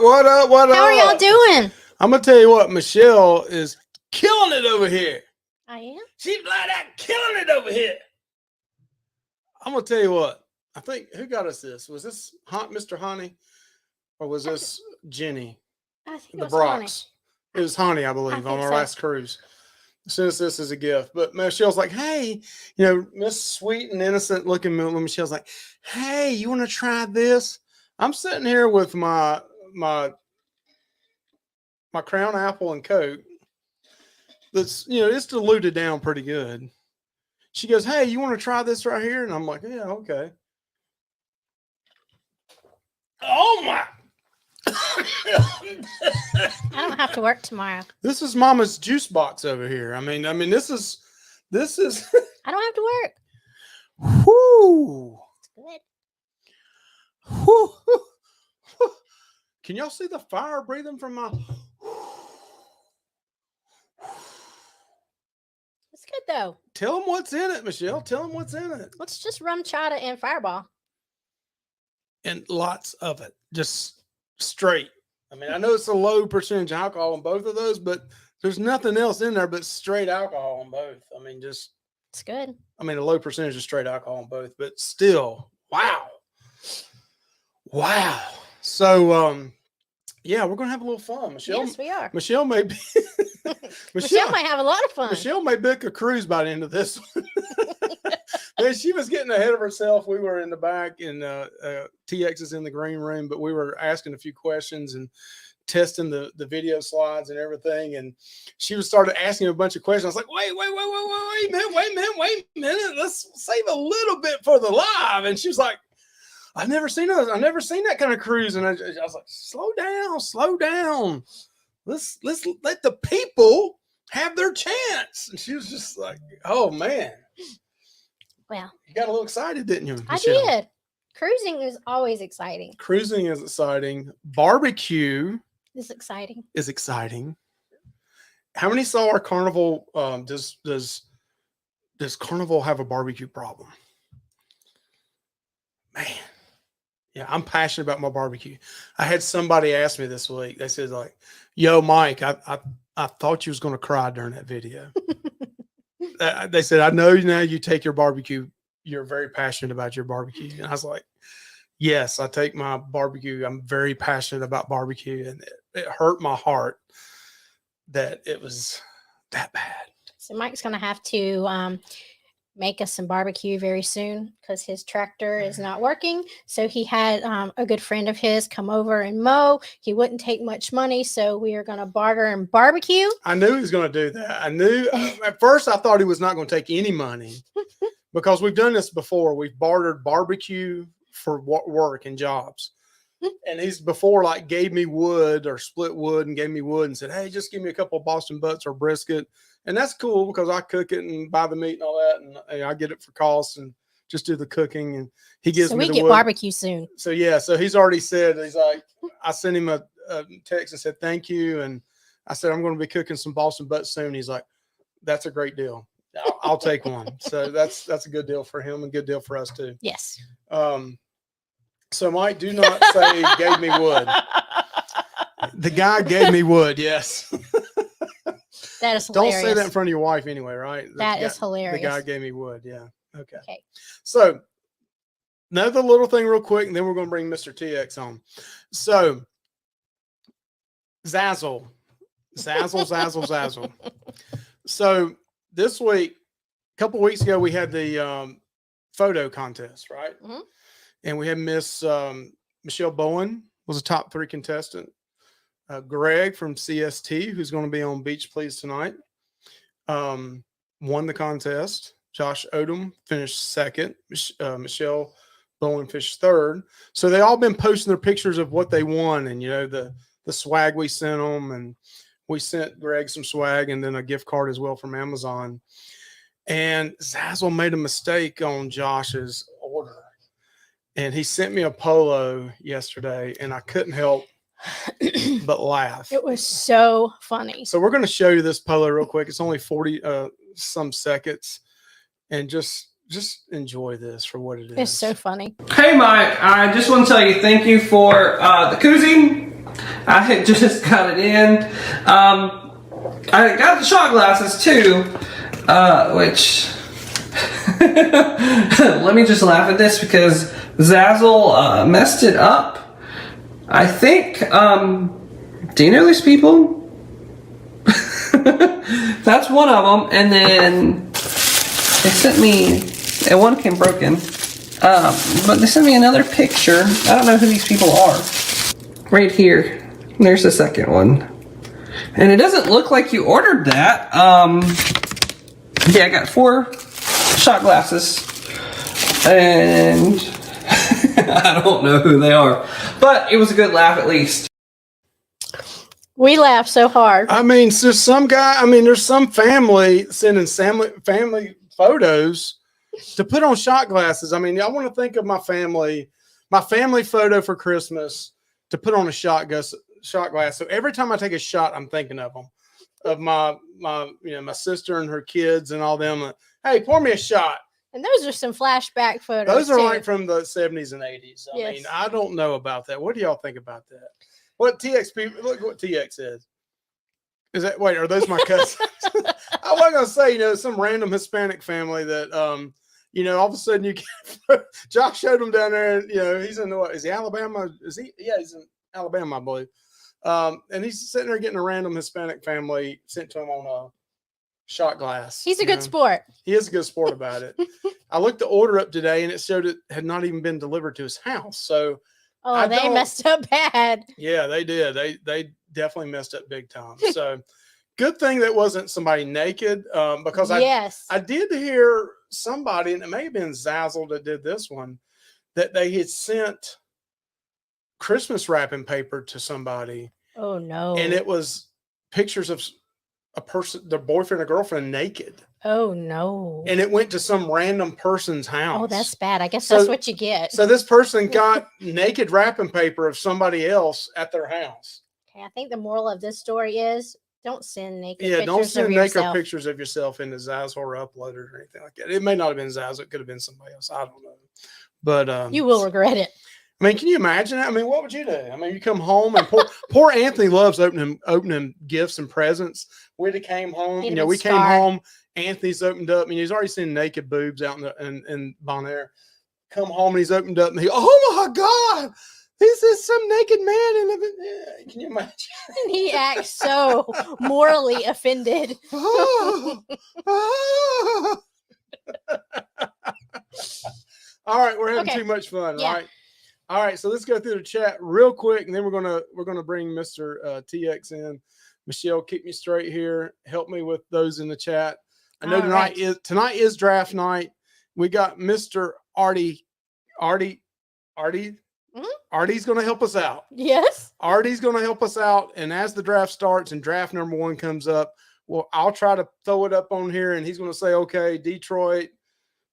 What up? What up? How are y'all doing? I'm gonna tell you what, Michelle is killing it over here. I am. She's flat out killing it over here. I'm gonna tell you what. I think who got us this? Was this Mr. Honey, or was this Jenny? I think The it was Brocks. It was Honey, I believe, on our last cruise. Sent us this as a gift. But Michelle's like, hey, you know, Miss Sweet and innocent looking Michelle's like, hey, you want to try this? I'm sitting here with my Crown Apple and Coke. That's, you know, it's diluted down pretty good. She goes, hey, you want to try this right here? And I'm like, yeah, okay. Oh my. I don't have to work tomorrow. This is Mama's juice box over here. I mean, this is. I don't have to work. Whoo. It's good. Whoo. Can y'all see the fire breathing from my? It's good though. Tell them what's in it, Michelle. Tell them what's in it. It's just rum chata and Fireball. And lots of it, just straight. I mean, I know it's a low percentage of alcohol in both of those, but there's nothing else in there but straight alcohol on both. I mean, just it's good. I mean, a low percentage of straight alcohol on both, but still, wow. So, yeah, we're gonna have a little fun, Michelle. Yes, we are. Michelle may be. Michelle might have a lot of fun. Michelle may book a cruise by the end of this one. She was getting ahead of herself. We were in the back, and TX is in the green room, but we were asking a few questions and testing the video slides and everything. And she was started asking a bunch of questions. I was like, wait a minute. Let's save a little bit for the live. And she was like, I've never seen that kind of cruise. And I was like, slow down. Let's let the people have their chance. And she was just like, oh man. Well, you got a little excited, didn't you, Michelle? I did. Cruising is always exciting. Cruising is exciting. Barbecue is exciting. How many saw our Carnival? Does Carnival have a barbecue problem? Man, yeah, I'm passionate about my barbecue. I had somebody ask me this week. They said like, "Yo, Mike, I thought you was going to cry during that video." They said, I know now you take your barbecue. You're very passionate about your barbecue. And I was like, yes, I take my barbecue. I'm very passionate about barbecue. And it hurt my heart that it was that bad. So Mike's going to have to make us some barbecue very soon because his tractor is not working. So he had a good friend of his come over and mow. He wouldn't take much money, so we are going to barter and barbecue. I knew he was going to do that. I knew at first I thought he was not going to take any money because we've done this before. We've bartered barbecue for work and jobs. And he's before like gave me wood or split wood and gave me wood and said, hey, just give me a couple of Boston butts or brisket. And that's cool because I cook it and buy the meat and all that. And I get it for cost and just do the cooking. And he gives me the wood. So we get barbecue soon. So, yeah. So he's already said, he's like, I sent him a text and said, thank you. And I said, I'm going to be cooking some Boston butts soon. He's like, that's a great deal. I'll take one. So that's a good deal for him and good deal for us too. Yes. So Mike, do not say he gave me wood. The guy gave me wood. Yes. That is hilarious. Don't say that in front of your wife anyway, right? That is hilarious. The guy gave me wood. Yeah. Okay. So another little thing real quick, and then we're going to bring Mr. TX on. So Zazzle. So this week, a couple of weeks ago, we had the photo contest, right? Mm-hmm. And we had Miss Michelle Bowen was a top 3 contestant. Greg from CST, who's going to be on Beach Please tonight, won the contest. Josh Odom finished second. Michelle Bowen finished third. So they all been posting their pictures of what they won and, you know, the swag we sent them. And we sent Greg some swag and then a gift card as well from Amazon. And Zazzle made a mistake on Josh's order. And he sent me a polo yesterday, and I couldn't help but laugh. It was so funny. So we're going to show you this polo real quick. It's only 40 some seconds, and just enjoy this for what it is. It's so funny. Hey, Mike. I just want to tell you thank you for the koozie I had just got it in. I got the shot glasses too, which let me just laugh at this because Zazzle messed it up. I think, do you know these people? That's one of them, and then they sent me, and one came broken, but they sent me another picture. I don't know who these people are. Right here, there's the second one. And it doesn't look like you ordered that. Yeah, I got 4 shot glasses, and I don't know who they are, but it was a good laugh at least. We laughed so hard. I mean, so some guy, I mean, there's some family sending family photos to put on shot glasses. I mean, I want to think of my family photo for Christmas to put on a shot glass. So every time I take a shot, I'm thinking of them, of my my sister and her kids and all them. Hey, pour me a shot. And those are some flashback photos. Those are too. like from the 70s and 80s. I mean, I don't know about that. What do y'all think about that? What TX people? Look what TX is. Is that, wait, are those my cousins? I wasn't going to say, some random Hispanic family that, all of a sudden you get, Josh showed them down there and, he's in what, is he Alabama? Yeah, he's in Alabama, I believe. And he's sitting there getting a random Hispanic family sent to him on a shot glass. He's a good sport. He is a good sport about it. I looked the order up today and it showed it had not even been delivered to his house. So, they messed up bad. Yeah, they did. They definitely messed up big time. So good thing that wasn't somebody naked, because I did hear somebody, and it may have been Zazzle that did this one, that they had sent Christmas wrapping paper to somebody. Oh no. And it was pictures of a person, their boyfriend or girlfriend, naked. Oh no. And it went to some random person's house. Oh, that's bad. I guess that's what you get. So this person got naked wrapping paper of somebody else at their house. Okay, I think the moral of this story is don't send naked pictures of yourself. Don't send naked pictures of yourself into Zazzle or upload it or anything like that. It may not have been Zazzle. It could have been somebody else. I don't know. But you will regret it. I mean, can you imagine that? I mean, what would you do? I mean, you come home and poor Anthony loves opening gifts and presents. We came home, we came home. Anthony's opened up. I mean, he's already seen naked boobs out in Bon Air. Come home and he's opened up and oh my God, this is some naked man. Can you imagine? And he acts so morally offended. All right, we're having too much fun, right? All right, so let's go through the chat real quick, and then we're gonna bring Mr. TX in. Michelle, keep me straight here. Help me with those in the chat. I know tonight is draft night. We got Mr. Artie. Artie's going to help us out. Yes. Artie's going to help us out. And as the draft starts and draft number 1 comes up, well, I'll try to throw it up on here, and he's going to say, okay, Detroit,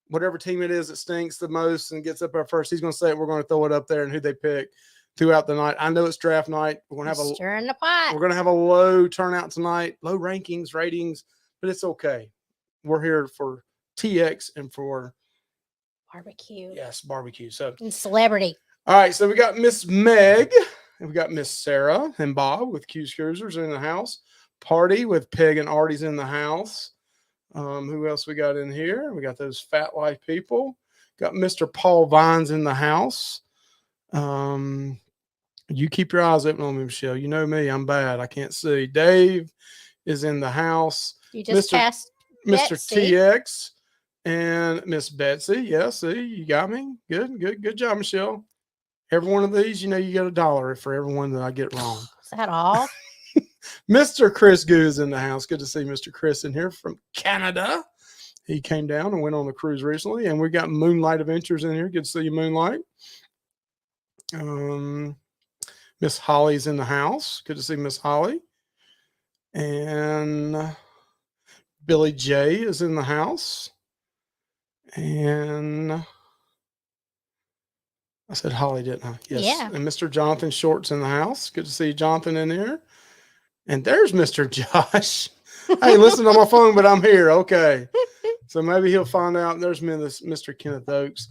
whatever team it is that stinks the most and gets up there first, he's going to say it. We're going to throw it up there and who they pick throughout the night. I know it's draft night. We're going to have stirring the pot. We're going to have a low turnout tonight, low ratings, but it's okay. We're here for TX and for barbecue. Yes, barbecue. So and celebrity. All right, so we got Miss Meg, and we got Miss Sarah and Bob with Q's Cruisers in the house. Party with Peg and Artie's in the house. Who else we got in here? We got those Fat Life people. Got Mr. Paul Vines in the house. You keep your eyes open on me, Michelle. You know me, I'm bad. I can't see. Dave is in the house. You just passed Mr. Betsy. TX and Miss Betsy. Yeah, see, you got me. Good job, Michelle. Every one of these, you get $1 for every one that I get wrong. Is that all? Mr. Chris Goo is in the house. Good to see Mr. Chris in here from Canada. He came down and went on a cruise recently. And we got Moonlight Adventures in here. Good to see you, Moonlight. Miss Holly's in the house. Good to see Miss Holly. And Billy J is in the house. And I said Holly, didn't I? Yes. Yeah. And Mr. Jonathan Short's in the house. Good to see Jonathan in here. And there's Mr. Josh. Hey, listen on my phone, but I'm here. Okay. So maybe he'll find out. There's Mr. Kenneth Oakes.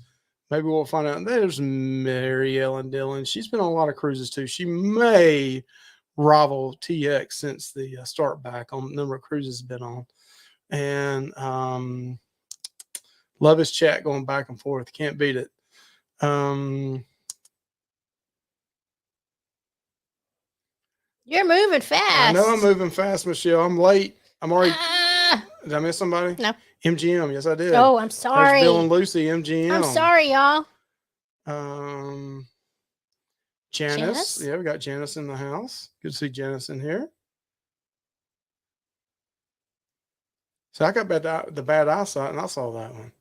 Maybe we'll find out. There's Mary Ellen Dillon. She's been on a lot of cruises too. She may rival TX since the start back on the number of cruises been on. And love his chat going back and forth. Can't beat it. You're moving fast. I know I'm moving fast, Michelle. I'm late. I'm already. Ah. Did I miss somebody? No. MGM. Yes, I did. Oh, I'm sorry. There's Bill and Lucy. MGM. I'm sorry, y'all. Janice. Yeah, we got Janice in the house. Good to see Janice in here. So I got the bad eyesight, and I saw that one.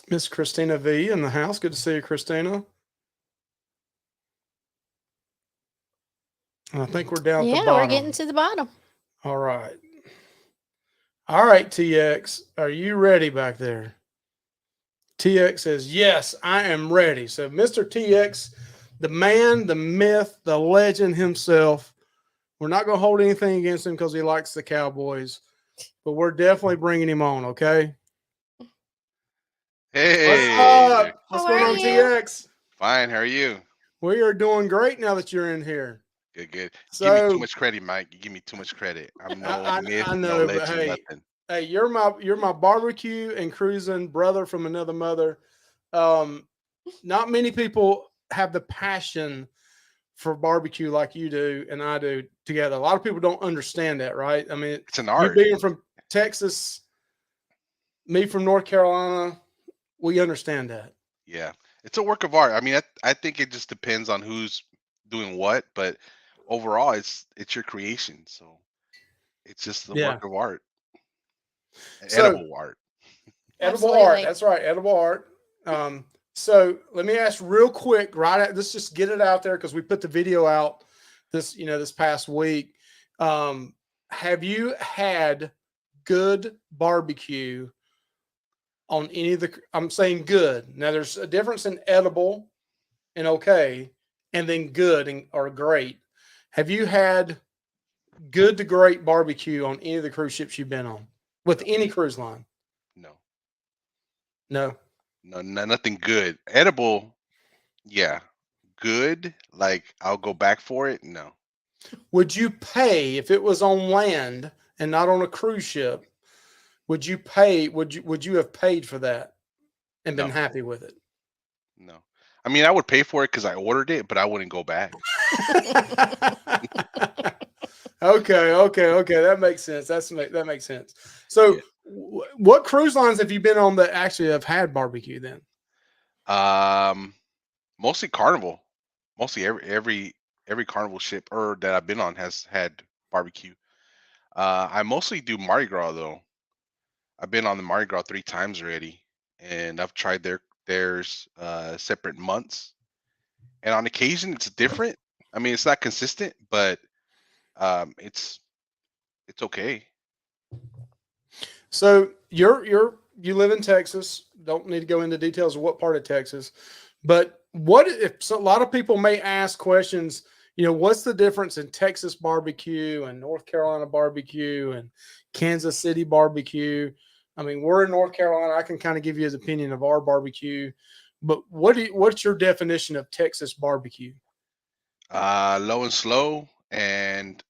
Miss Christina V in the house. Good to see you, Christina. And I think we're down at the bottom. Yeah, we're getting to the bottom. All right. All right, TX. Are you ready back there? TX says, yes, I am ready. So Mr. TX, the man, the myth, the legend himself. We're not going to hold anything against him because he likes the Cowboys, but we're definitely bringing him on, okay? Hey. What's up? What's How going are on, you? TX? Fine. How are you? We are doing great now that you're in here. Good, good. So, give me too much credit, Mike. You give me too much credit. I'm no myth, I no know, but legend, hey, nothing. hey, you're my barbecue and cruising brother from another mother. Not many people have the passion for barbecue like you do and I do together. A lot of people don't understand that, right? I mean, It's an you art. being from Texas, me from North Carolina, we understand that. Yeah. It's a work of art. I mean, I think it just depends on who's doing what, but overall it's your creation. So it's just the Yeah. work of art. So, Edible art. Edible art. Absolutely. That's right. Edible art. So let me ask real quick, let's just get it out there because we put the video out this past week. Have you had good barbecue on any of I'm saying good. Now there's a difference in edible and okay, and then good or great. Have you had good to great barbecue on any of the cruise ships you've been on with any cruise line? No. No. No, nothing good. Edible, yeah. Good, like I'll go back for it. No. Would you pay if it was on land and not on a cruise ship? Would you pay? Would you have paid for that and been No. happy with it? No. I mean, I would pay for it because I ordered it, but I wouldn't go back. Okay. That makes sense. That makes sense. So, Yeah. what cruise lines have you been on that actually have had barbecue then? Mostly Carnival. Mostly every Carnival ship or that I've been on has had barbecue. I mostly do Mardi Gras though. I've been on the Mardi Gras 3 times already, and I've tried theirs separate months. And on occasion, it's different. I mean, it's not consistent, but it's okay. So you live in Texas. Don't need to go into details of what part of Texas, but what if a lot of people may ask questions? What's the difference in Texas barbecue and North Carolina barbecue and Kansas City barbecue? I mean, we're in North Carolina. I can kind of give you his opinion of our barbecue, but what's your definition of Texas barbecue? Low and slow, and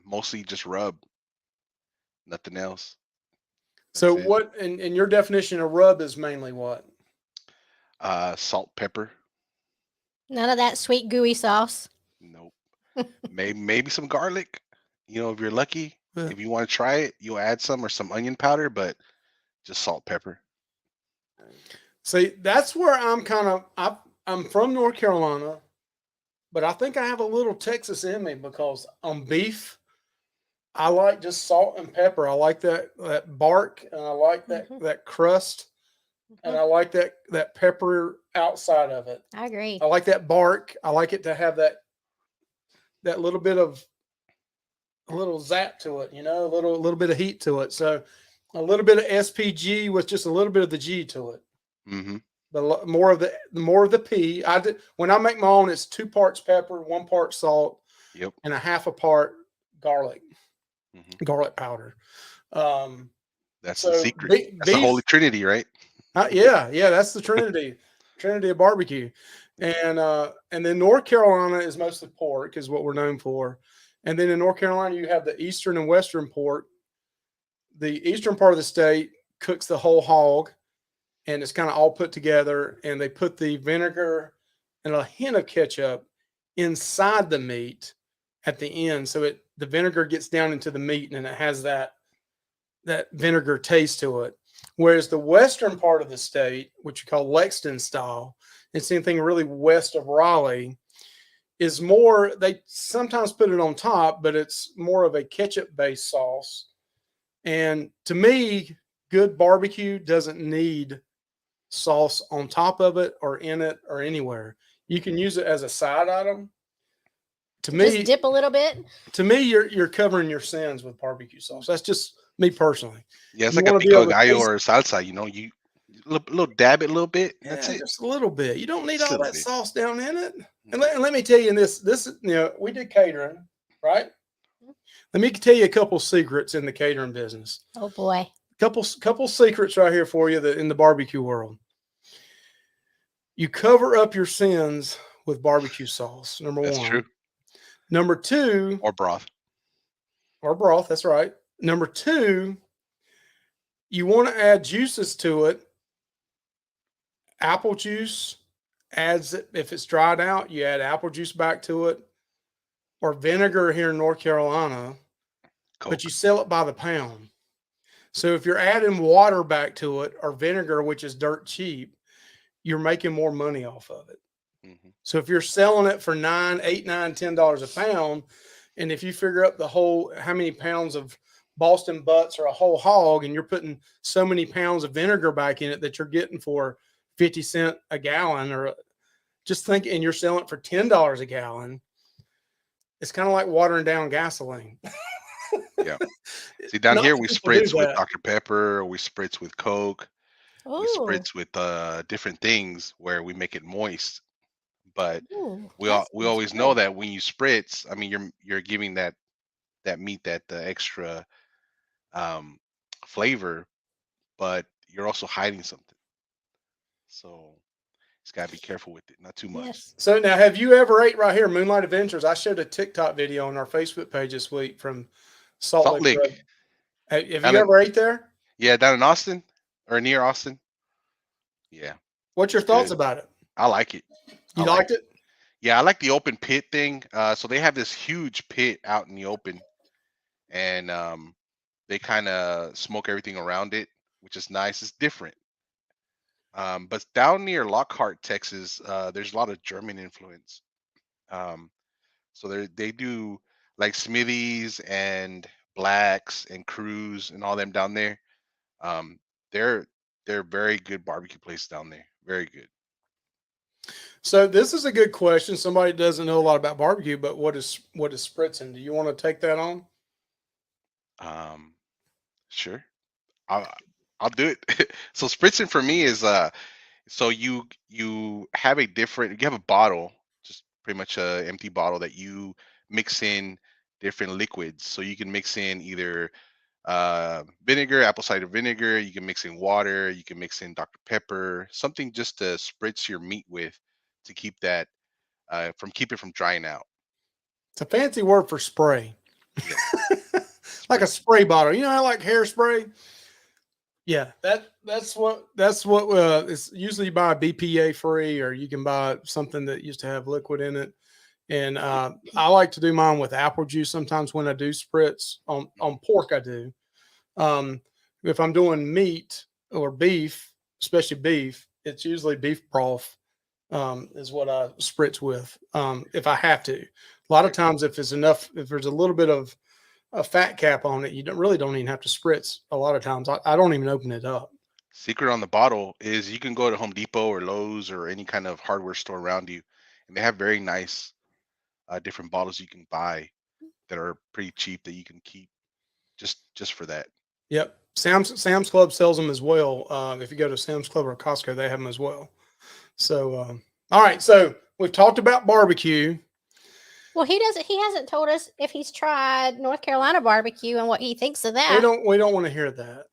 mostly just rub, nothing else. So That's it. what, and your definition of rub is mainly what? Salt, pepper. None of that sweet gooey sauce. Nope. Maybe some garlic. If you're lucky, Yeah. if you want to try it, you'll add some or some onion powder, but just salt, pepper. See, that's where I'm from North Carolina, but I think I have a little Texas in me because on beef, I like just salt and pepper. I like that bark, and I like that crust, and I like that pepper outside of it. I agree. I like that bark. I like it to have that little bit of a little zap to it, a little bit of heat to it. So a little bit of SPG with just a little bit of the G to it. Mm-hmm. The more of the P. When I make my own, it's 2 parts pepper, 1 part salt, Yep. and a half a part garlic, Mm-hmm. garlic powder. That's the So secret. That's the beef, Holy Trinity, right? yeah, that's the Trinity of barbecue. And then North Carolina is mostly pork, is what we're known for. And then in North Carolina, you have the eastern and western pork. The eastern part of the state cooks the whole hog, and it's kind of all put together. And they put the vinegar and a hint of ketchup inside the meat at the end, so the vinegar gets down into the meat, and it has that vinegar taste to it. Whereas the western part of the state, which you call Lexington style, it's anything really west of Raleigh, is more, they sometimes put it on top, but it's more of a ketchup based sauce. And to me, good barbecue doesn't need sauce on top of it or in it or anywhere. You can use it as a side item. Just dip a little bit. To me, you're covering your sins with barbecue sauce. That's just me personally. Yeah, it's You like a wanna be able pico to gallo taste- or salsa. You know, you little dab it a little bit. That's Yeah, it. just a little bit. You don't need Just a all little that bit. sauce down in it. And let me tell you this, we did catering, right? Let me tell you a couple secrets in the catering business. Oh boy. Couple secrets right here for you that in the barbecue world. You cover up your sins with barbecue sauce. Number That's one. true. Number two, Or broth. or broth. That's right. Number two, you want to add juices to it. Apple juice adds it. If it's dried out, you add apple juice back to it, or vinegar here in North Carolina, Coke. but you sell it by the pound. So if you're adding water back to it or vinegar, which is dirt cheap, you're making more money off of it. Mm-hmm. So if you're selling it for $8, $9, $10 a pound, and if you figure up how many pounds of Boston butts or a whole hog, and you're putting so many pounds of vinegar back in it that you're getting for 50 cents a gallon, or just think, and you're selling it for $10 a gallon, it's kind of like watering down gasoline. Yeah. See, down Not here that we people do spritz with that. Dr. Pepper, or we spritz with Coke, we Oh. spritz with different things where we make it moist. But we that always sounds know good. that when you spritz, I mean, you're giving that meat that the extra flavor, but you're also hiding something. So it's got to be careful with it, not too much. Yes. So now, have you ever ate right here, Moonlight Adventures? I showed a TikTok video on our Facebook page this week from Salt Salt Lake Road. Lake. Have Down you in- ever ate there? Yeah, down in Austin or near Austin. Yeah, What's your it's thoughts good. about it? I like it. You I like liked it? Yeah, I like the open pit thing. So they have this huge pit out in the open, and they kind of smoke everything around it, which is nice. It's different. But down near Lockhart, Texas, there's a lot of German influence. So they do like Smithies and Blacks and Crews and all them down there. Um, they're very good barbecue place down there. Very good. So this is a good question. Somebody doesn't know a lot about barbecue, but what is spritzing? Do you want to take that on? Sure. I'll do it. So spritzing for me is so you have a bottle, just pretty much a empty bottle that you mix in different liquids. So you can mix in either vinegar, apple cider vinegar, you can mix in water, you can mix in Dr. Pepper, something just to spritz your meat with to keep that keep it from drying out. It's a fancy word for spray. Yeah. Like a spray bottle. You know how like hairspray? Yeah, that's what it's usually you buy a BPA free, or you can buy something that used to have liquid in it. And I like to do mine with apple juice sometimes when I do spritz on pork. I do. If I'm doing meat or beef, especially beef, it's usually beef broth is what I spritz with if I have to. A lot of times, if there's a little bit of a fat cap on it, you don't even have to spritz. A lot of times, I don't even open it up. Secret on the bottle is you can go to Home Depot or Lowe's or any kind of hardware store around you, and they have very nice different bottles you can buy that are pretty cheap that you can keep just for that. Yep, Sam's Club sells them as well. If you go to Sam's Club or Costco, they have them as well. So, all right. So we've talked about barbecue. Well, he doesn't. He hasn't told us if he's tried North Carolina barbecue and what he thinks of that. We don't want to hear that.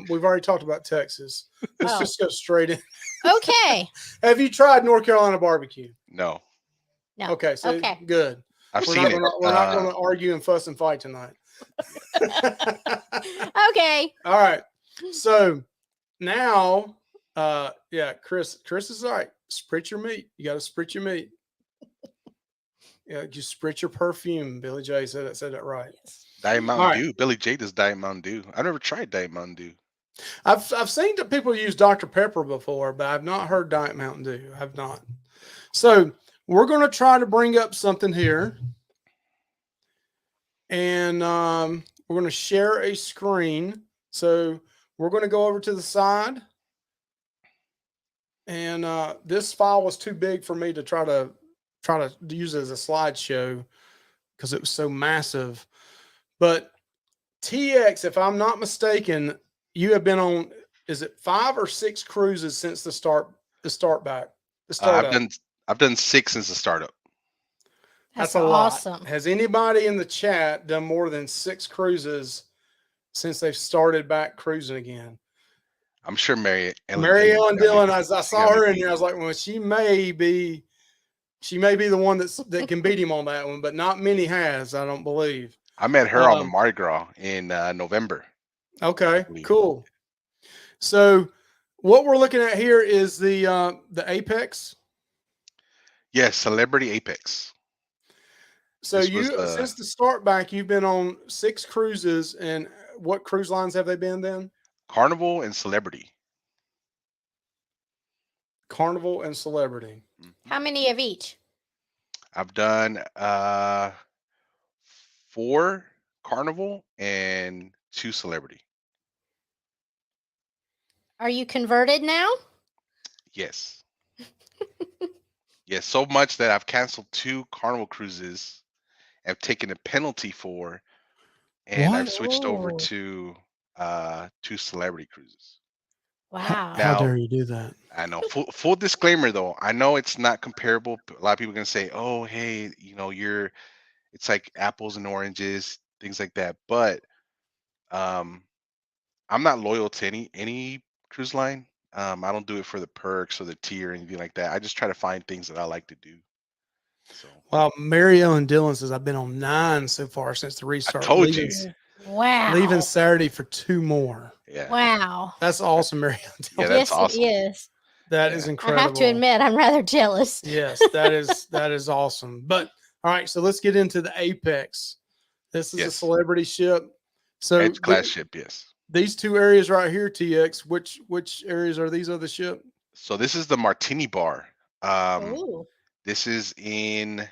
We've already talked about Texas. Let's Oh. just go straight in. Okay. Have you tried North Carolina barbecue? No, No. Okay, so Okay. good. I've We're seen not it. gonna, we're not going to argue and fuss and fight tonight. Okay. All right. So now, yeah, Chris is all right. Spritz your meat. You got to spritz your meat. Yeah, just spritz your perfume. Billy J said that right. Diet Mountain All right. Dew. Billy J does Diet Mountain Dew. I've never tried Diet Mountain Dew. I've seen that people use Dr. Pepper before, but I've not heard Diet Mountain Dew. I've not. So we're going to try to bring up something here, and we're going to share a screen. So we're going to go over to the side, and this file was too big for me to try to use as a slideshow because it was so massive. But TX, if I'm not mistaken, you have been on, is it 5 or 6 cruises since the startup? I've done 6 since the startup. That's a lot. awesome. Has anybody in the chat done more than 6 cruises since they've started back cruising again? I'm sure Mary Ellen Dillon, I saw her in here. I was like, well, she may be the one that can beat him on that one, but not many has, I don't believe. I met her on the Mardi Gras in November. Okay, cool. So what we're looking at here is the Apex. Yes, Celebrity Apex. So since the start back, you've been on 6 cruises, and what cruise lines have they been then? Carnival and Celebrity. Carnival and Celebrity. How many of each? I've done 4 Carnival and 2 Celebrity. Are you converted now? Yes. Yes, so much that I've canceled 2 Carnival cruises. I've taken a penalty for, and I've switched over to 2 Celebrity cruises. Wow. How dare you do that? I know. Full disclaimer though, I know it's not comparable. A lot of people are gonna say, "Oh, hey, it's like apples and oranges, things like that." But I'm not loyal to any cruise line. I don't do it for the perks or the tier or anything like that. I just try to find things that I like to do. So Well, Mary Ellen Dillon says I've been on 9 so far since the restart. I told you. Wow. Leaving Saturday for 2 more. Yeah. Wow. That's awesome, Mary Ellen Dillon. Yeah, that's yes, awesome. it is. That is incredible. I have to admit, I'm rather jealous. Yes, that is awesome. But all right, so let's get into the Apex. This is a celebrity ship. So Edge class ship, yes. These 2 areas right here, TX, which areas are these of the ship? So this is the Martini Bar. Ooh. This is in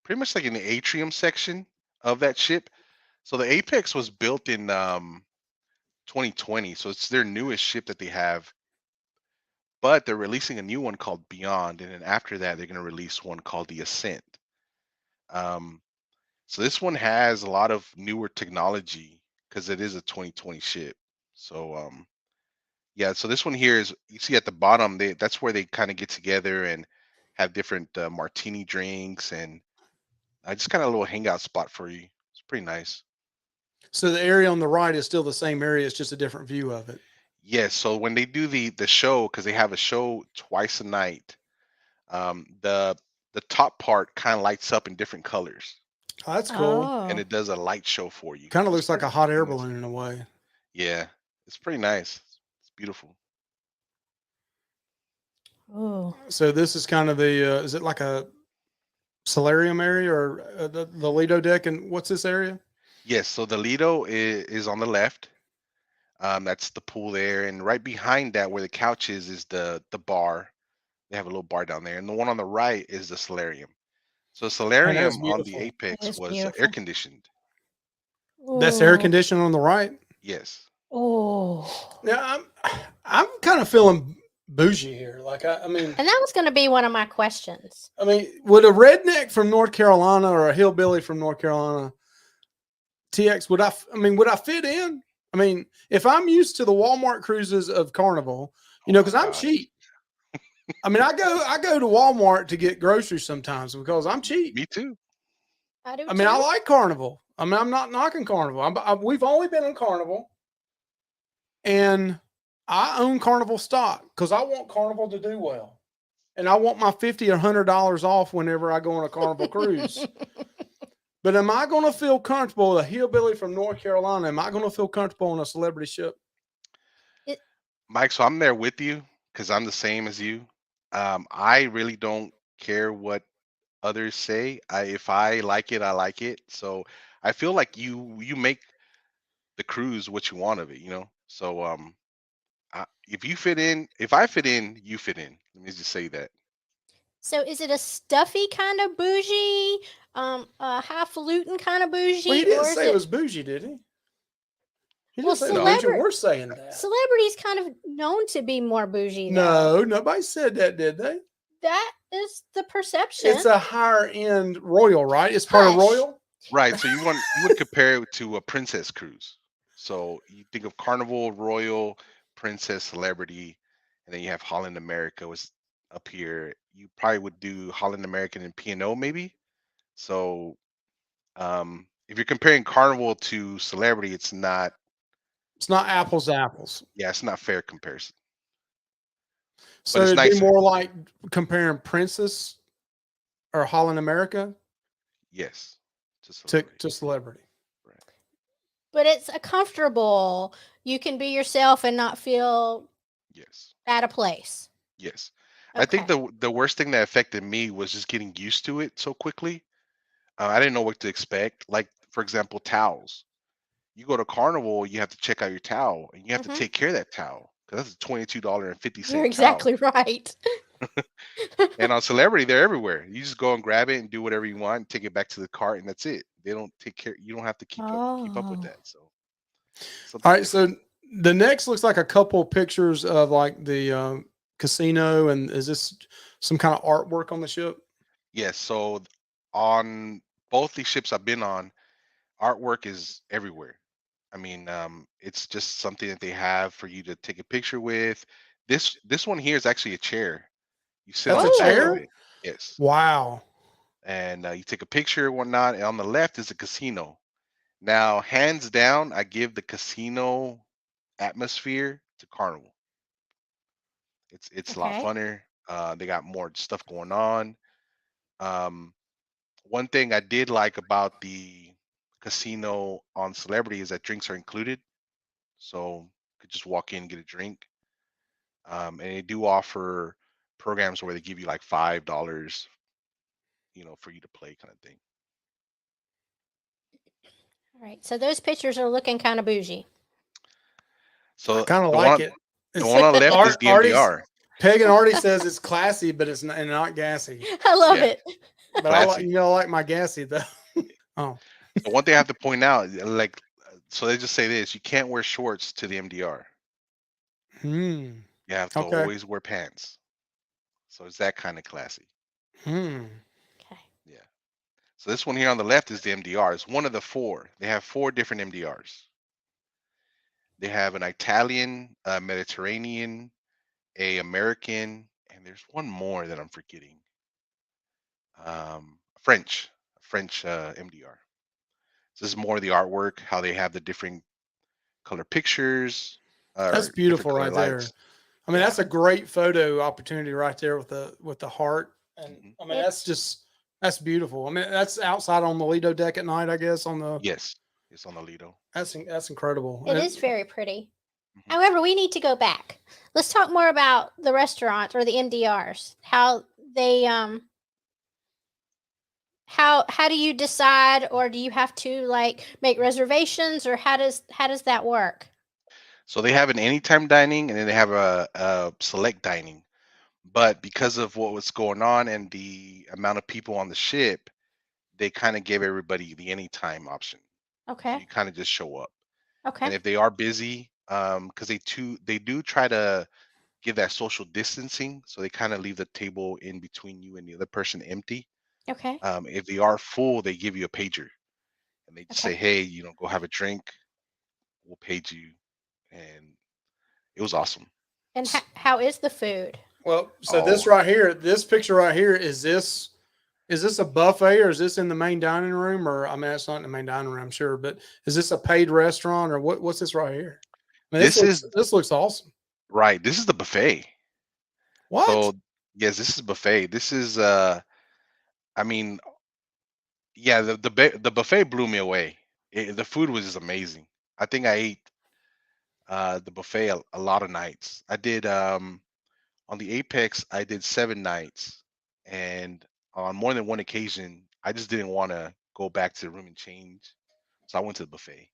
pretty much like in the atrium section of that ship. So the Apex was built in 2020, so it's their newest ship that they have. But they're releasing a new one called Beyond, and then after that, they're going to release one called the Ascent. So this one has a lot of newer technology because it is a 2020 ship. So yeah, so this one here is, you see at the bottom, that's where they kind of get together and have different martini drinks, and just kind of a little hangout spot for you. It's pretty nice. So the area on the right is still the same area. It's just a different view of it. Yes. So when they do the show, because they have a show twice a night, the top part kind of lights up in different colors. Oh, that's cool. And it does a light show for you. Kind of looks like a hot air balloon in a way. Yeah, it's pretty nice. It's beautiful. Oh. So this is kind of the is it like a solarium area or the Lido deck? And what's this area? Yes. So the Lido is on the left. That's the pool there, and right behind that, where the couch is the bar. They have a little bar down there, and the one on the right is the solarium. So solarium on the Apex was air conditioned. That's air conditioned on the right. Yes. Oh. Yeah, I'm kind of feeling bougie here. Like I mean, and that was going to be one of my questions. I mean, would a redneck from North Carolina or a hillbilly from North Carolina, TX, would I fit in? I mean, if I'm used to the Walmart cruises of Carnival, because I'm cheap. I mean, I go to Walmart to get groceries sometimes because I'm cheap. Me too. I do I mean, I too. like Carnival. I mean, I'm not knocking Carnival. We've only been in Carnival, and I own Carnival stock because I want Carnival to do well, and I want my $50 or $100 off whenever I go on a Carnival cruise. But am I going to feel comfortable, a hillbilly from North Carolina? Am I going to feel comfortable on a celebrity ship? Mike, so I'm there with you because I'm the same as you. I really don't care what others say. If I like it, I like it. So I feel like you make the cruise what you want of it, you know. So if you fit in, if I fit in, you fit in. Let me just say that. So is it a stuffy kind of bougie, a highfalutin kind of bougie, Well, he didn't or is say it it? was bougie, did he? He Well, didn't say it was No. bougie. We're saying that. celebrities kind of known to be more bougie. No, Though. nobody said that, did they? That is the perception. It's a higher end Royal, right? It's part of Hush. Royal. Right. So you would compare it to a princess cruise. So you think of Carnival, Royal, Princess, Celebrity, and then you have Holland America was up here. You probably would do Holland American and P&O maybe. So if you're comparing Carnival to Celebrity, it's not, It's not apples to apples. yeah, it's not fair comparison. So But it's it'd be nicer. more like comparing Princess or Holland America Yes. To to, Celebrity. to celebrity. Right. But it's a comfortable. You can be yourself and not feel Yes. out of place. Yes. I Okay. think the worst thing that affected me was just getting used to it so quickly. I didn't know what to expect. Like, for example, towels. You go to Carnival, you have to check out your towel, and you have to Mhm. take care of that towel because that's a $22.50 You're towel. exactly right. And on Celebrity, they're everywhere. You just go and grab it and do whatever you want, take it back to the cart, and that's it. They don't take care. You don't have to keep up with Oh. that. So All something right. different. So the next looks like a couple of pictures of like the casino. And is this some kind of artwork on the ship? Yes. So on both these ships I've been on, artwork is everywhere. I mean, it's just something that they have for you to take a picture with. This one here is actually a chair. You sit That's on a the back of chair? it. Yes. Wow. And you take a picture and whatnot. And on the left is a casino. Now, hands down, I give the casino atmosphere to Carnival. It's a lot Okay. funner. They got more stuff going on. Um, One thing I did like about the casino on Celebrity is that drinks are included, so you could just walk in and get a drink. And they do offer programs where they give you like $5, for you to play, kind of thing. All right. So those pictures are looking kind of bougie. I So kind of the like one it. the It's one on the left is the Artie's MDR. Peg and Artie says it's classy, but it's not, and not gassy. I love Yeah, it. But I like, classy. I like my gassy though. Oh, So one thing I have to point out, like, so they just say this: you can't wear shorts to the MDR. hmm. You have to Okay. always wear pants. So it's that kind of classy. Hmm. Okay. Yeah. So this one here on the left is the MDR. It's one of the four. They have four different MDRs. They have an Italian, a Mediterranean, a American, and there's one more that I'm forgetting. French MDR. So this is more of the artwork, how they have the different color pictures That's or different beautiful color right there. lights. I mean, Yeah. that's a great photo opportunity right there with the heart. And Mhm. I mean, It- that's beautiful. I mean, that's outside on the Lido deck at night, I guess. On the Yes, it's on the Lido. that's incredible. It And is very pretty. Mhm. However, we need to go back. Let's talk more about the restaurants or the MDRs. How they how do you decide, or do you have to like make reservations, or how does that work? So they have an anytime dining and then they have a select dining. But because of what was going on and the amount of people on the ship, they kind of gave everybody the anytime option. So Okay. you kind of just show up. Okay. And if they are busy, because they do try to give that social distancing, so they kind of leave the table in between you and the other person empty. Okay. If they are full, they give you a pager and they just say, Okay. "Hey, go have a drink. We'll page you." And it was awesome. And how is the food? well, so Oh, this picture right here, is this Is this a buffet or is this in the main dining room? Or I mean, it's not in the main dining room, I'm sure, but is this a paid restaurant or what's this right here? I mean, This is this looks awesome. right. This is the buffet. What? So yes, this is buffet. This is I mean, yeah, the buffet blew me away. The food was just amazing. I think I ate the buffet a lot of nights. I did on the Apex, I did 7 nights, and on more than one occasion, I just didn't want to go back to the room and change, so I went to the buffet.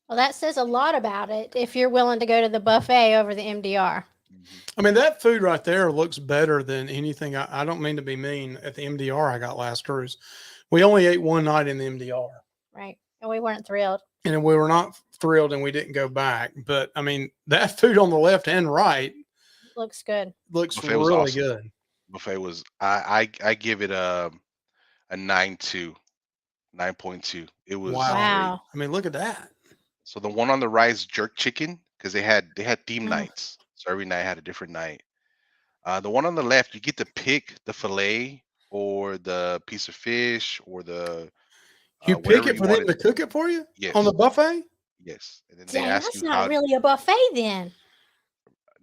Well, that says a lot about it if you're willing to go to the buffet over the MDR. Mhm. I mean, that food right there looks better than anything. I don't mean to be mean at the MDR I got last cruise. We only ate one night in the MDR. Right. And we weren't thrilled. And we were not thrilled and we didn't go back. But I mean, that food on the left and right Looks good. looks Buffet was really awesome. good. Buffet was I give it a 9.2. It was Wow. great. Wow. I mean, look at that. So the one on the right is jerk chicken because they had theme Mm. nights, so every night had a different night. The one on the left, you get to pick the fillet or the piece of fish or the You pick whatever it you for them wanted. to cook it for you Yes, on the buffet? yes, and then they Dang, ask that's you not how. really a buffet then.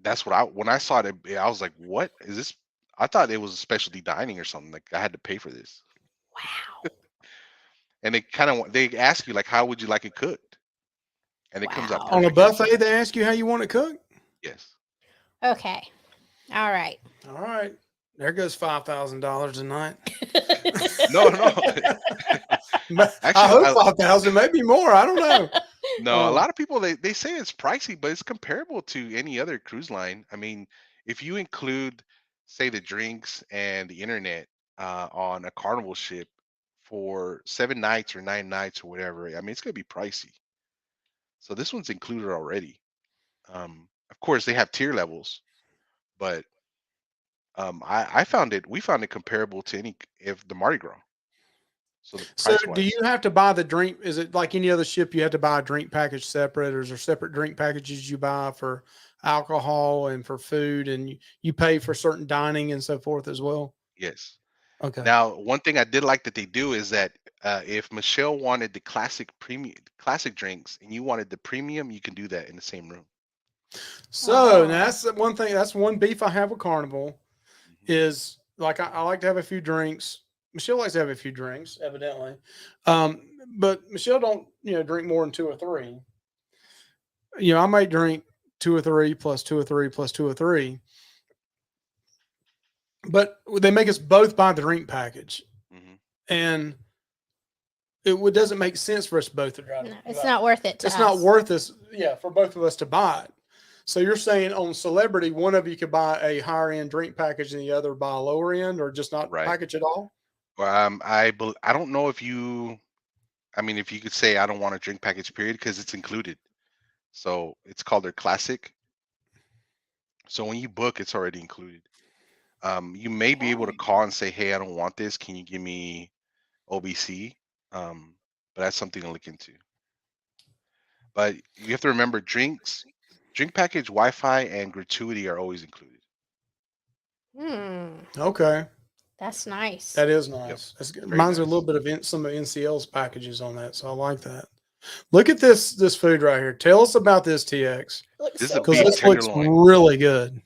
That's what when I saw it, I was like, "What is this?" I thought it was specialty dining or something. Like I had to pay for this, Wow. and they ask you like, "How would you like it cooked?" And it comes out Wow. On a perfect every buffet, time. they ask you how you want it cooked? Yes. Okay. All right. All right. There goes $5,000 tonight. No, no. I Actually, hope 5,000, maybe more. I don't know. no. A lot of people they say it's pricey, but it's comparable to any other cruise line. I mean, if you include, say, the drinks and the internet on a Carnival ship for 7 nights or 9 nights or whatever, I mean, it's gonna be pricey. So this one's included already. Of course, they have tier levels, but we found it comparable to any if the Mardi Gras. So the So price do wise, you have to buy the drink? Is it like any other ship? You have to buy a drink package separate, or is there separate drink packages you buy for alcohol and for food, and you pay for certain dining and so forth as well? yes. Okay. Now, one thing I did like that they do is that if Michelle wanted the classic drinks and you wanted the premium, you can do that in the same room. So Oh. now that's the one thing. That's one beef I have with Carnival Mhm. is like I like to have a few drinks. Michelle likes to have a few drinks, evidently, but Michelle don't drink more than two or three. I might drink two or three plus two or three plus two or three, but they make us both buy the drink package, Mhm. and doesn't make sense for us both to try to. No, it's not worth it to It's us. not worth us, for both of us to buy it. So you're saying on Celebrity, one of you could buy a higher end drink package and the other buy a lower end, or just not Right. package at all? I don't know if I mean, if you could say I don't want a drink package period because it's included. So it's called their classic. So when you book, it's already included. You may be able to call and say, "Hey, I don't want this. Can you give me OBC?" But that's something to look into. But you have to remember drink package, Wi-Fi, and gratuity are always included. Okay, That's nice. that is Yep. nice. That's good. Very Mine's a nice. little bit of some of NCL's packages on that, so I like that. Look at this food right here. Tell us about this, TX, Looks This is so a because beef good. this looks tenderloin. really good.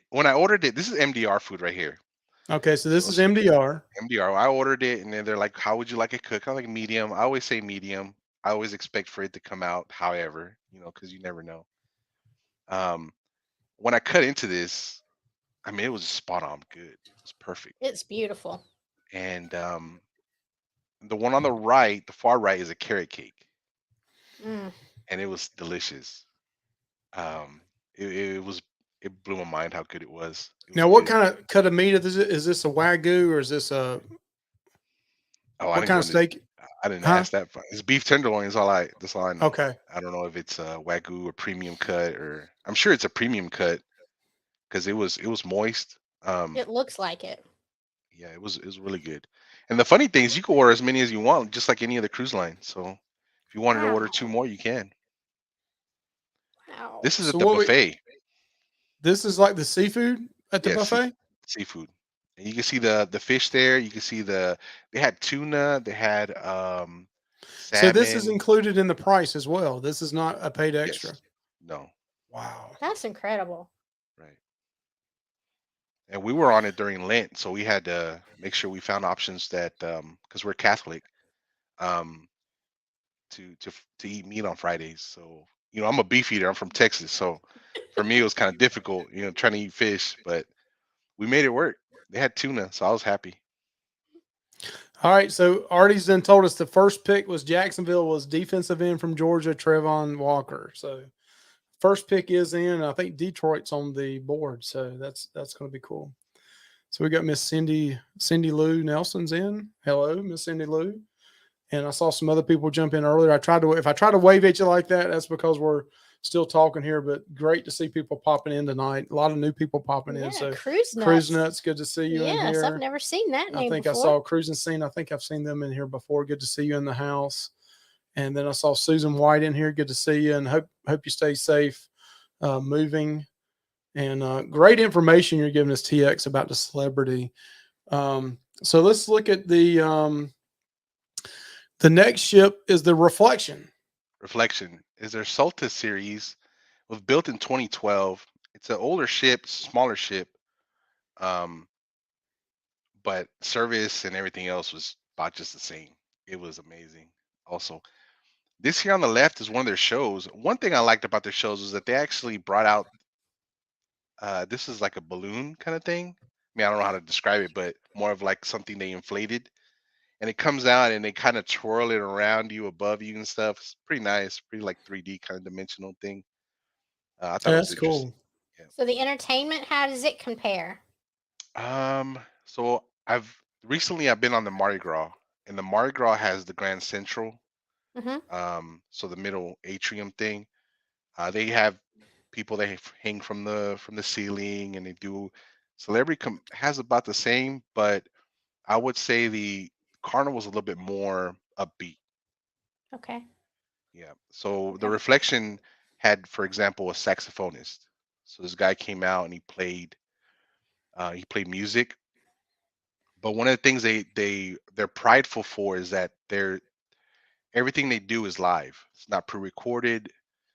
When I ordered it, this is MDR food right here. Okay, so this So is MDR. MDR. I ordered it, and then they're like, "How would you like it cooked?" I'm like, "Medium." I always say medium. I always expect for it to come out, however, because you never know. Um, when I cut into this, I mean, it was spot on good. It was perfect. It's beautiful. And the one on the right, the far right, is a carrot cake, Mm. and it was delicious. Um, it was it blew my mind how good it was. It was Now, what good. kind of cut of meat is it? Is this a Wagyu or is this a Oh, I what didn't kind go of into. steak? I didn't Huh? ask that. It's beef tenderloin. That's all I know. Okay. I don't know if it's a wagyu or premium cut, or I'm sure it's a premium cut because it was moist. It looks like it. Yeah, it was really good. And the funny thing is, you can order as many as you want, just like any other cruise line. So if you wanted to order 2 Wow. more, you can. Wow. This is at So the buffet. this is like the seafood at the Yeah, buffet? seafood. And you can see the fish there. You can see they had tuna, they had So this is salmon. included in the price as well. This is not a paid extra. Yes. No. Wow. That's incredible. Right. And we were on it during Lent, so we had to make sure we found options that because we're Catholic, um to eat meat on Fridays. So, I'm a beef eater. I'm from Texas, so for me it was kind of difficult, trying to eat fish, but we made it work. They had tuna, so I was happy. All right. So Artie's then told us the first pick was Jacksonville was defensive end from Georgia, Trevon Walker. So first pick is in. I think Detroit's on the board, so that's going to be cool. So we got Miss Cindy Lou Nelson's in. Hello, Miss Cindy Lou. And I saw some other people jump in earlier. If I try to wave at you like that, that's because we're still talking here. But great to see people popping in tonight. A lot of new people popping in. So Cruise Nuts. Cruise Nuts, good to see you in Yes, here. I've never seen that I name think before. I saw Cruising Scene. I think I've seen them in here before. Good to see you in the house. And then I saw Susan White in here. Good to see you, and hope you stay safe moving. And great information you're giving us, TX, about the celebrity. So let's look at the next ship is the Reflection. Reflection is their Sulta series. Was built in 2012. It's an older ship, smaller ship, but service and everything else was about just the same. It was amazing. Also, this here on the left is one of their shows. One thing I liked about their shows was that they actually brought out. This is like a balloon kind of thing. I mean, I don't know how to describe it, but more of like something they inflated, and it comes out and they kind of twirl it around you, above you, and stuff. It's pretty nice, pretty like 3D kind of dimensional thing. I thought it was That's interesting. cool. So the entertainment, how does it compare? So I've been on the Mardi Gras, and the Mardi Gras has the Grand Central. Mm-hmm. So the middle atrium thing. They have people that hang from the ceiling, and they do. Has about the same, but I would say the carnival's a little bit more upbeat. Okay. Yeah. So the Okay. Reflection had, for example, a saxophonist. So this guy came out and he played music. But one of the things they're prideful for is that everything they do is live. It's not pre-recorded.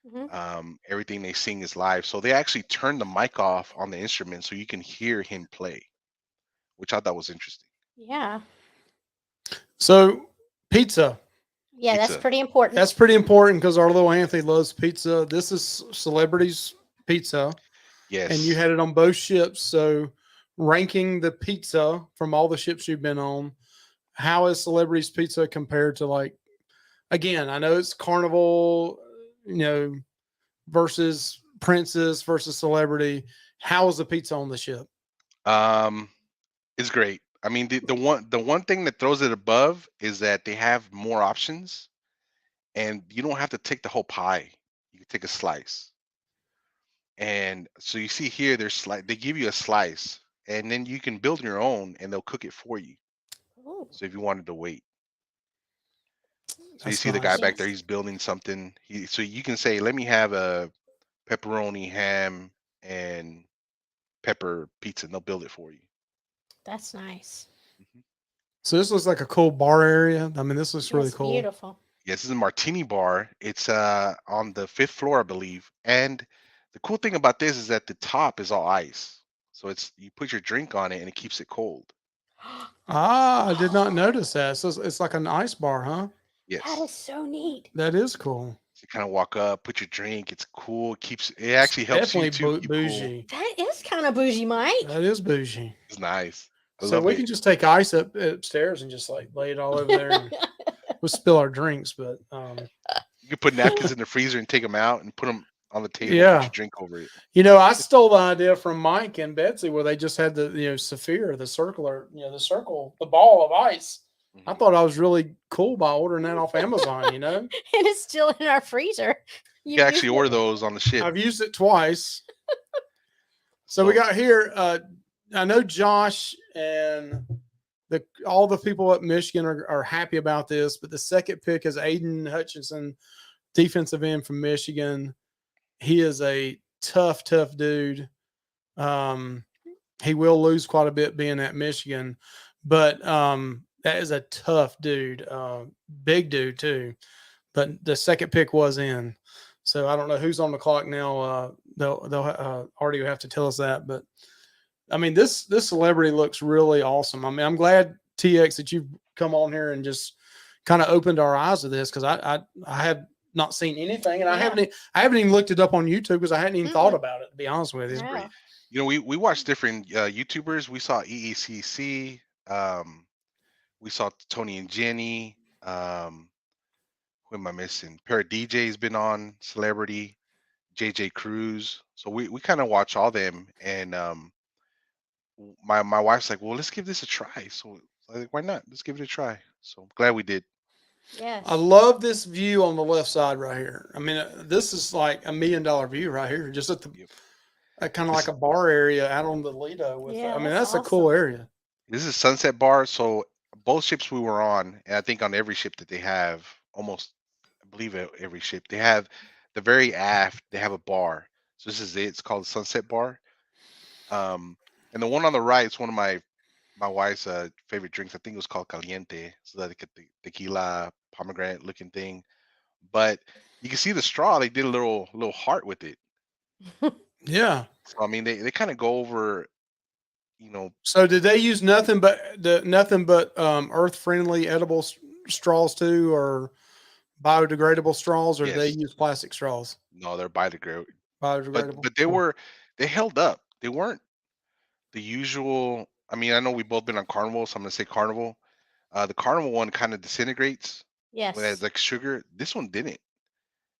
Mm-hmm. Everything they sing is live. So they actually turn the mic off on the instrument so you can hear him play, which I thought was interesting. Yeah. So pizza. Yeah, that's Pizza. pretty important. That's pretty important because our little Anthony loves pizza. This is Celebrities Pizza. Yes. And you had it on both ships. So ranking the pizza from all the ships you've been on, how is Celebrities Pizza compared to, again, I know it's Carnival, versus Princess versus Celebrity. How is the pizza on the ship? It's great. I mean, the one thing that throws it above is that they have more options, and you don't have to take the whole pie. You can take a slice. And so you see here, they give you a slice, and then you can build your own, and they'll cook it for you. Ooh, So if you wanted to wait, so you That's see the guy nice. back there, he's building something. So you can say, "Let me have a pepperoni, ham, and pepper pizza," and they'll build it for you. that's nice. Mhm. So this looks like a cool bar area. I mean, this looks really That's cool. beautiful. Yes, this is a Martini Bar. It's on the 5th floor, I believe. And the cool thing about this is that the top is all ice. So you put your drink on it and it keeps it cold. Ah, I did not notice that. So it's like an ice bar, huh? That Yes. is so neat. That is cool. So you kind of walk up, put your drink. It's cool. It actually helps you Definitely too. Keep cool. bougie. That is kind of bougie, Mike. That is bougie. It's nice. I So love we it. can just take ice upstairs and just lay it all over there. And we'll spill our drinks, but You can put napkins in the freezer and take them out and put them on the table. Yeah. Put your drink over it. I stole the idea from Mike and Betsy where they just had the Saphir, the circular, the ball of ice. I Mhm. thought I was really cool by ordering that off Amazon. And it's still in our freezer. You can actually order those on the ship. I've used it twice. So we got here. I know Josh and all the people at Michigan are happy about this, but the second pick is Aiden Hutchinson, defensive end from Michigan. He is a tough dude. he will lose quite a bit being at Michigan, but that is a tough dude, big dude too. But the second pick was in, so I don't know who's on the clock now. They'll Artie will have to tell us that, but I mean this celebrity looks really awesome. I mean, I'm glad TX that you've come on here and just kind of opened our eyes to this, because I had not seen anything, and I haven't even looked it up on YouTube because I hadn't even thought about it, to be honest with you. Yeah. Great. You know, we watched different YouTubers. We saw EECC. We saw Tony and Jenny. Who am I missing? Para DJ's been on, Celebrity, JJ Cruz. So we kind of watch all them, and my wife's like, well, let's give this a try. So I was like, why not? Let's give it a try. So I'm glad we did. Yes. I love this view on the left side right here. I mean, this is like $1 million view right here, just at the kind of like a bar area out on the Lido. With Yeah, I mean, that's that's a cool awesome. area. This is Sunset Bar. So both ships we were on, and I think on every ship that they have, almost, I believe every ship, they have the very aft, they have a bar. So this is it. It's called the Sunset Bar. And the one on the right is one of my wife's favorite drinks. I think it was called Caliente. So that the tequila pomegranate looking thing. But you can see the straw. They did a little heart with it. Yeah. So I mean, they kind of go over, you know. So did they use nothing but earth friendly edible straws too, or biodegradable straws, or did they Yes. use plastic straws? No, they're biodegradable. Biodegradable. But they held up. They weren't the usual. I mean, I know we both been on Carnival, so I'm gonna say Carnival. The Carnival one kind of disintegrates when Yes. it's like sugar. This one didn't.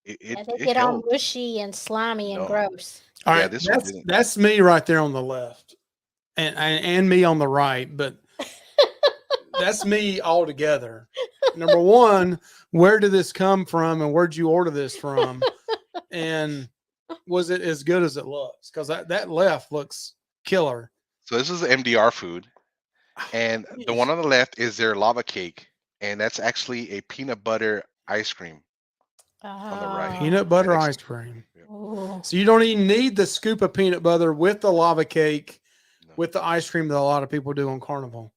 Yeah, they It get all held. mushy and slimy and No. gross. All Yeah, right, this one didn't. that's me right there on the left, and me on the right, but that's me all together. Number one, where did this come from, and where'd you order this from, and was it as good as it looks? Because that left looks killer. So this is MDR food, and the one on the left is their lava cake, and that's actually a peanut butter ice cream on the right. Peanut butter And ice cream. Yep. Ooh. So you don't even need the scoop of peanut butter with the lava cake, No. with the ice cream that a lot of people do on Carnival.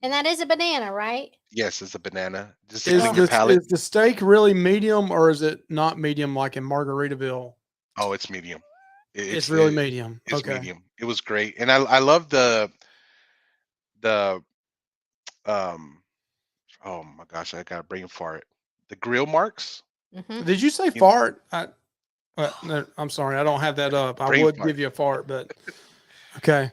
And that is a banana, right? Yes, it's a banana. Just to Is clean your palate. the steak really medium, or is it not medium like in Margaritaville? Oh, it's medium. It's really medium. It's Okay. medium. It was great, and I love the oh my gosh, I got a brain fart. The grill marks. Mm-hmm. Did you say fart? No, I'm sorry, I don't have that up. I Brain would fart. give you a fart, but okay.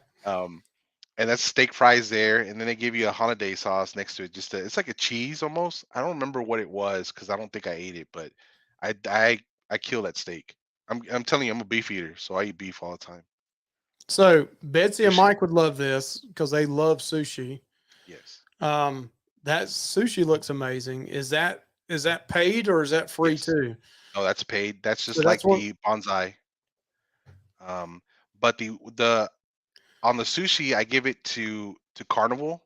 And that's steak fries there, and then they give you a holiday sauce next to it. It's like a cheese almost. I don't remember what it was because I don't think I ate it, but I kill that steak. I'm telling you, I'm a beef eater, so I eat beef all the time. So Betsy and Sushi. Mike would love this because they love sushi. Yes. That sushi looks amazing. Is that paid or is that free Yes. too? No, that's paid. That's just So like that's what- the bonsai. But the on the sushi, I give it to Carnival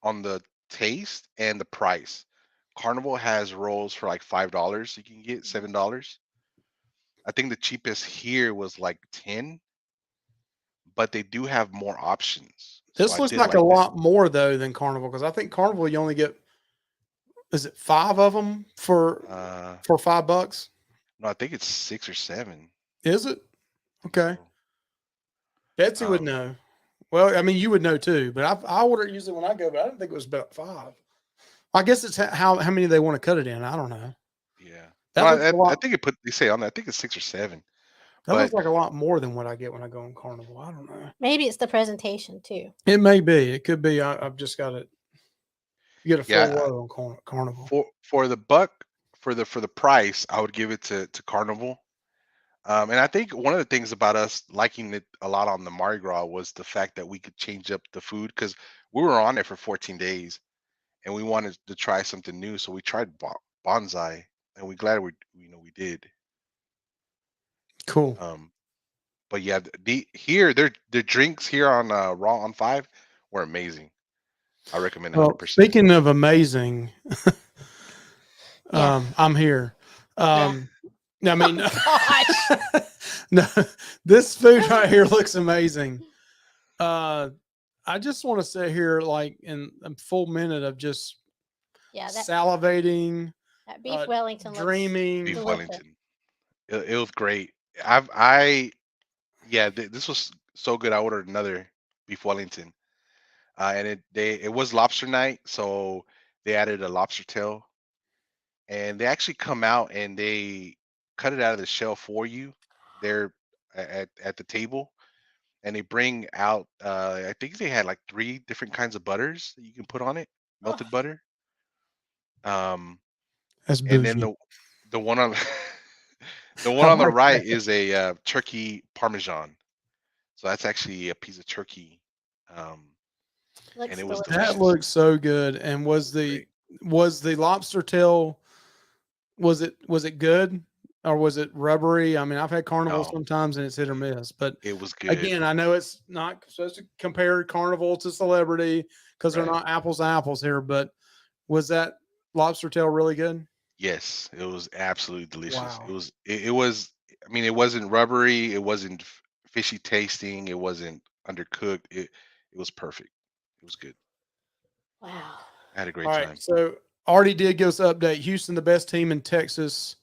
on the taste and the price. Carnival has rolls for like $5. You can get $7. I think the cheapest here was like 10, but they do have more options. This So I looks did like a that. lot more though than Carnival, because I think Carnival you only get, is it 5 of them for $5? No, I think it's 6 or 7. Is it? Okay. So, Betsy would know. Well, I mean, you would know too, but I order it usually when I go, but I didn't think it was about 5. I guess it's how many they want to cut it in. I don't know. yeah. That No, looks a lot, I think they say on that. I think it's 6 or 7. that but- looks like a lot more than what I get when I go on Carnival. I don't know. Maybe it's the presentation too. It may be. It could be. I've just got it. You get a full Yeah. load on Carnival. For the buck, for the price, I would give it to Carnival. And I think one of the things about us liking it a lot on the Mardi Gras was the fact that we could change up the food, because we were on it for 14 days and we wanted to try something new. So we tried bonsai, and we're glad we did. Cool. But yeah, the drinks here on Raw on 5 were amazing. I recommend 100%. Well, speaking of amazing, Yeah. I'm here. Yeah. I mean, Gosh. no, this food right here looks amazing. I just want to sit here like in a full minute of just Yeah, that salivating, that beef Wellington looks dreaming. Beef delicious. Wellington. It was great. Yeah, this was so good. I ordered another beef Wellington, and it was lobster night, so they added a lobster tail, and they actually come out and they cut it out of the shell for you there at the table, and they bring out I think they had like 3 different kinds of butters that you can put on it, Oh, melted butter. Um, That's and then bougie. the one on the one I on the like right that. is a turkey parmesan. So that's actually a piece of turkey, um, and looks it was delicious. That delicious. looks so good. And It was great. was the lobster tail, was it good or was it rubbery? I mean, I've had carnival No, sometimes and it's hit or miss, but it was good. again, I know it's not supposed to compare carnival to celebrity because they're Right. not apples to apples here, but was that lobster tail really good? Yes, it was absolutely delicious. Wow. It was. I mean, it wasn't rubbery. It wasn't fishy tasting. It wasn't undercooked. It was perfect. It was good. Wow. I had a All great right. time. So Artie did give us an update. Houston, the best team in Texas.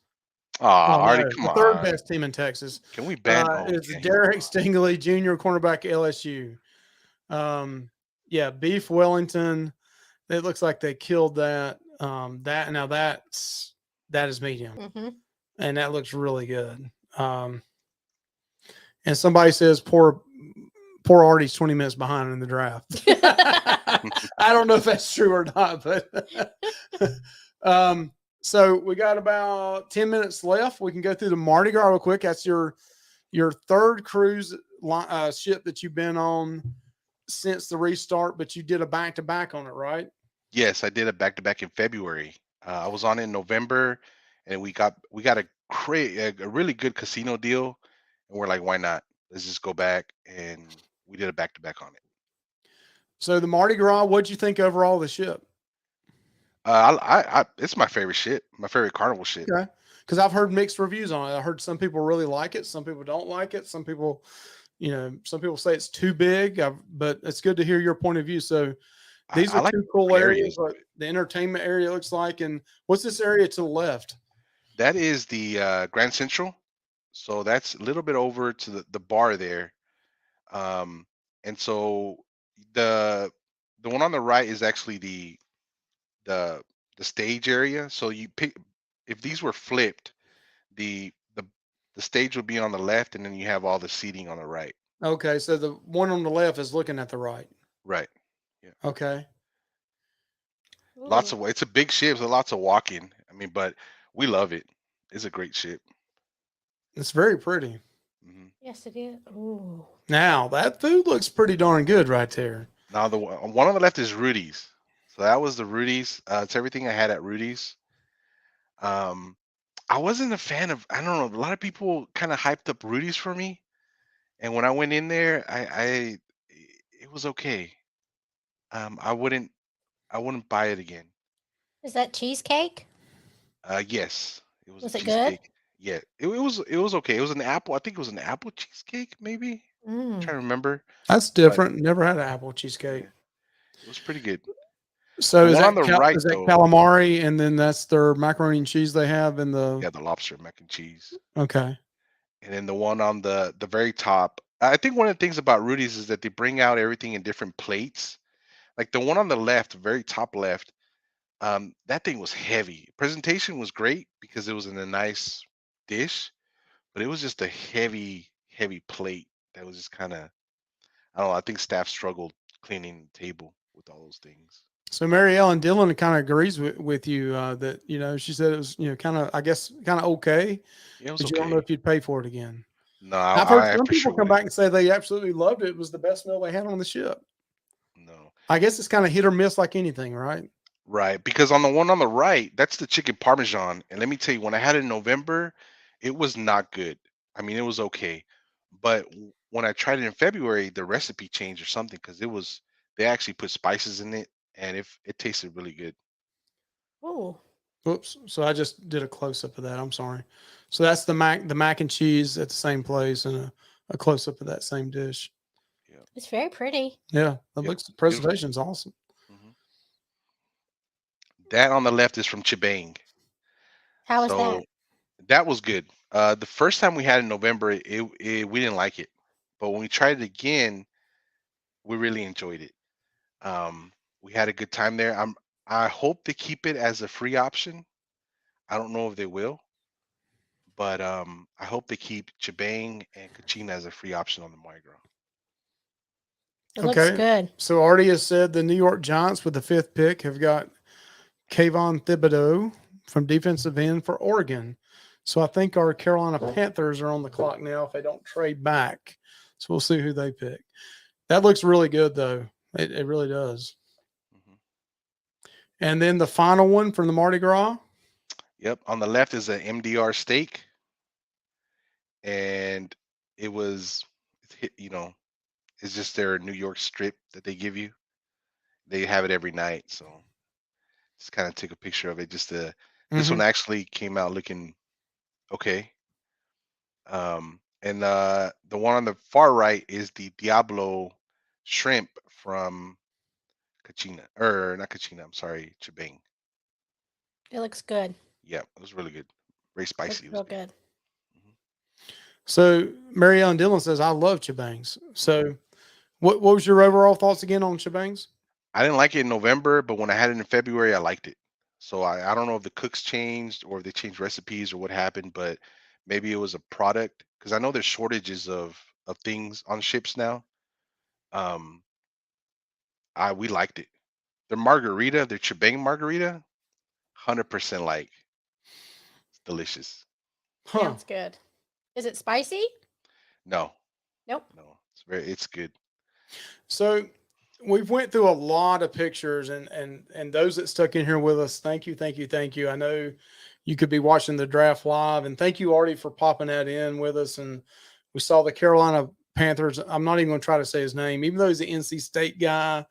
Ah, Oh Artie, no, come the third on. best team in Texas Can we ban? Oh, we is can't. He's Derek gone. Stingley Jr., cornerback at LSU. Yeah, beef Wellington. It looks like they killed that. That is medium, Mm-hmm. and that looks really good. And somebody says poor Artie's 20 minutes behind in the draft. I don't know if that's true or not, but so we got about 10 minutes left. We can go through the Mardi Gras real quick. That's your third cruise ship that you've been on since the restart, but you did a back-to-back on it, right? Yes, I did a back to back in February. I was on in November, and we got a really good casino deal, and we're like, why not? Let's just go back, and we did a back to back on it. So the Mardi Gras, what'd you think overall of the ship? It's my favorite shit, my favorite carnival shit. Okay. Because I've heard mixed reviews on it. I heard some people really like it, some people don't like it, some people, some people say it's too big. But it's good to hear your point of view. So these I are like two cool different areas. areas of What it. the entertainment area looks like, and what's this area to the left? That is the Grand Central, so that's a little bit over to the bar there. Um, and so the the one on the right is actually the the stage area. So you pick if these were flipped, the the the stage would be on the left, and then you have all the seating on the right. Okay, so the one on the left is looking at the right. Right. Yeah. Okay. Lots Ooh. of it's a big ship, so lots of walking. I mean, but we love it. It's a great ship. It's very pretty. Hmm. Yes, it is. Ooh. Now that food looks pretty darn good right there. Now the one on the left is Rudy's. So that was the Rudy's. It's everything I had at Rudy's. Um, I wasn't a fan of. I don't know. A lot of people kind of hyped up Rudy's for me, and when I went in there, it was okay. I wouldn't buy it again. Is that cheesecake? Yes, it was a Was it good? cheesecake. Yeah, it was okay. It was an apple. I think it was an apple cheesecake, maybe. Mm. Trying to remember, That's but different. Never had an apple cheesecake. yeah, it was pretty good. So The one on the right, is that though, calamari, and then that's their macaroni and cheese they have in the yeah, the lobster mac and cheese, okay. and then the one on the very top. I think one of the things about Rudy's is that they bring out everything in different plates. Like the one on the left, very top left, that thing was heavy. Presentation was great because it was in a nice dish, but it was just a heavy, heavy plate that was just kind of, I don't know. I think staff struggled cleaning the table with all those things. So Mary Ellen Dillon kind of agrees with you that she said it was kind of, I guess, kind of okay, Yeah, it was but you don't know okay. if you'd pay for it again. No, I've heard I some for people sure come wouldn't. back and say they absolutely loved it. It was the best meal they had on the ship. No. I guess it's kind of hit or miss like anything, right? Right, because on the one on the right, that's the chicken parmesan. And let me tell you, when I had it in November, it was not good. I mean, it was okay. But when I tried it in February, the recipe changed or something because they actually put spices in it and it tasted really good. Ooh. Oops. So I just did a close up of that. I'm sorry. So that's the mac and cheese at the same place and a close up of that same dish. It's very pretty. Yeah, that Yep. looks the Beautiful. presentation's awesome. hmm That on the left is from Chibang. How was that? So that was good. The first time we had in November, we didn't like it, but when we tried it again, we really enjoyed it. Um, we had a good time there. I hope they keep it as a free option. I don't know if they will, but I hope they keep Chibang and Kachina as a free option on the Mardi Gras. It looks Okay. good. So Artie has said the New York Giants with the 5th pick have got Kayvon Thibodeau from defensive end for Oregon. So I think our Carolina Panthers are on the clock now if they don't trade back. So we'll see who they pick. That looks really good, though. It really does. Mhm. And then the final one from the Mardi Gras. Yep. On the left is an MDR steak, and it was, it's just their New York strip that they give you. They have it every night, so just kind of took a picture of it. This one actually came out looking okay. And the one on the far right is the Diablo shrimp from Kachina, or not Kachina. I'm sorry, Chibang. It looks good. Yeah, it was really good. Very It spicy. looks It was real good. good. So Mary Ellen Dillon says, I love Chibangs. So what was your overall thoughts again on Chibangs? I didn't like it in November, but when I had it in February, I liked it. So I don't know if the cooks changed or if they changed recipes or what happened, but maybe it was a product because I know there's shortages of things on ships now. Um, I we liked it. Their Chibang margarita, 100% like it's delicious. Huh. Sounds good. Is it spicy? No, Nope. no, it's good. So we've went through a lot of pictures and those that stuck in here with us, thank you, thank you, thank you. I know you could be watching the draft live, and thank you, Artie, for popping that in with us. And we saw the Carolina Panthers. I'm not even going to try to say his name, even though he's an NC State guy.